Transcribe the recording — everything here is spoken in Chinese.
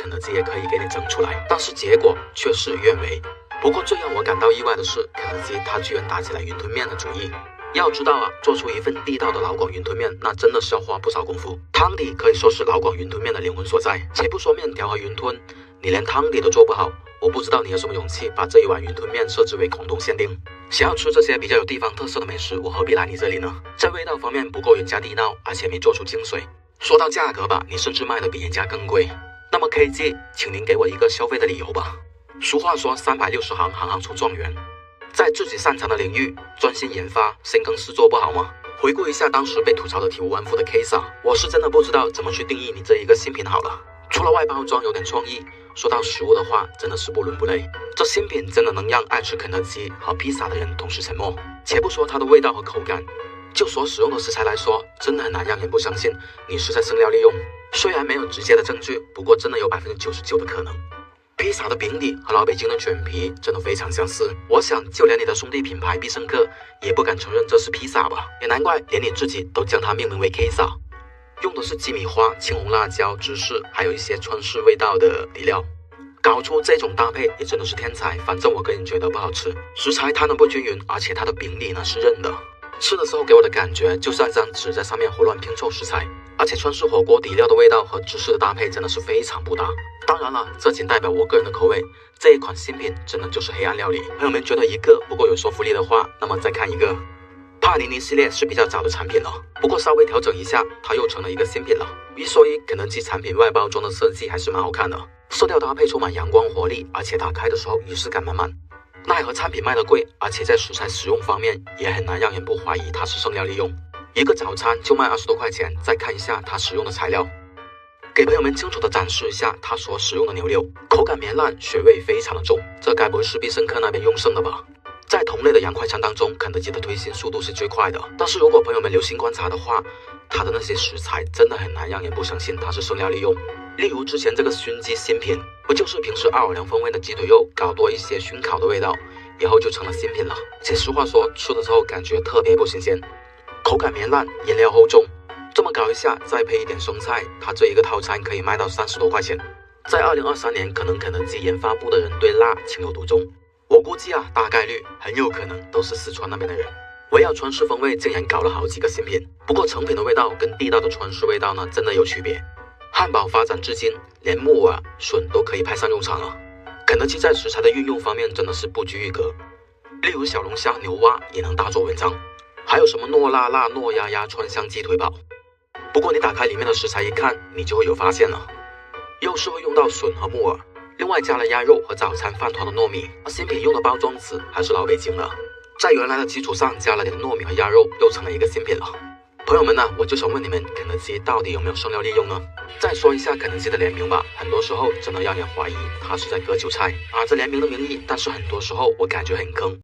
肯德基也可以给你整出来，但是结果却事与愿违。不过最让我感到意外的是，肯德基它居然打起来云吞面的主意。要知道啊，做出一份地道的老广云吞面，那真的是要花不少功夫。汤底可以说是老广云吞面的灵魂所在。且不说面条和云吞，你连汤底都做不好，我不知道你有什么勇气把这一碗云吞面设置为广东限定。想要吃这些比较有地方特色的美食，我何必来你这里呢？在味道方面不够人家地道，而且没做出精髓。说到价格吧，你甚至卖的比人家更贵。那么 KG， 请您给我一个消费的理由吧。俗话说360行，行行出状元。在自己擅长的领域专心研发，深耕细作不好吗？回顾一下当时被吐槽的体无完肤的 Ksa， 我是真的不知道怎么去定义你这一个新品好了。除了外包装有点创意，说到食物的话，真的是不伦不类。这新品真的能让爱吃肯德基和披萨的人同时沉默。且不说它的味道和口感，就所使用的食材来说，真的很难让人不相信你是在生料利用。虽然没有直接的证据，不过真的有99%的可能。披萨的饼底和老北京的卷皮真的非常相似，我想就连你的兄弟品牌必胜客也不敢承认这是披萨吧，也难怪连你自己都将它命名为 Ksa。用的是鸡米花、青红辣椒、芝士，还有一些川式味道的底料，搞出这种搭配也真的是天才。反正我个人觉得不好吃，食材摊得不均匀，而且它的饼底呢是韧的，吃的时候给我的感觉就像一张纸在上面胡乱拼凑食材。而且川式火锅底料的味道和芝士的搭配真的是非常不搭。当然了，这仅代表我个人的口味，这一款新品真的就是黑暗料理。朋友们觉得一个不够有说服力的话，那么再看一个。帕尼尼系列是比较早的产品了，不过稍微调整一下，它又成了一个新品了。所以肯德基产品外包装的设计还是蛮好看的，色调搭配充满阳光活力，而且打开的时候仪式感满满。奈何产品卖得贵，而且在食材使用方面也很难让人不怀疑它是生料利用。一个早餐就卖20多块钱，再看一下它使用的材料，给朋友们清楚地展示一下它所使用的牛柳，口感绵烂，血味非常的重，这该不会是必胜客那边用剩的吧？在同类的洋快餐当中，肯德基的推新速度是最快的，但是如果朋友们留心观察的话，它的那些食材真的很难让人不相信它是生料利用。例如之前这个熏鸡新品，不就是平时奥尔良风味的鸡腿肉搞多一些熏烤的味道，以后就成了新品了。且实话说，吃的时候感觉特别不新鲜，口感绵烂，颜料厚重，这么搞一下，再配一点生菜，它这一个套餐可以卖到30多块钱。在2023年，可能肯德基研发部的人对辣情有独钟，我估计啊，大概率很有可能都是四川那边的人。围绕川式风味，竟然搞了好几个新品。不过成品的味道跟地道的川式味道呢，真的有区别。汉堡发展至今，连木耳、笋都可以派上用场了。肯德基在食材的运用方面真的是不拘一格，例如小龙虾、牛蛙也能大做文章。还有什么糯辣辣、糯鸭鸭、川香鸡腿堡。不过你打开里面的食材一看，你就会有发现了，又是会用到笋和木耳，另外加了鸭肉和早餐饭团的糯米，而新品用的包装纸还是老北京了，在原来的基础上加了点糯米和鸭肉，又成了一个新品了。朋友们呢，我就想问你们，肯德基到底有没有生料利用呢？再说一下肯德基的联名吧，很多时候真的让人怀疑它是在割韭菜，打着联名的名义，但是很多时候我感觉很坑。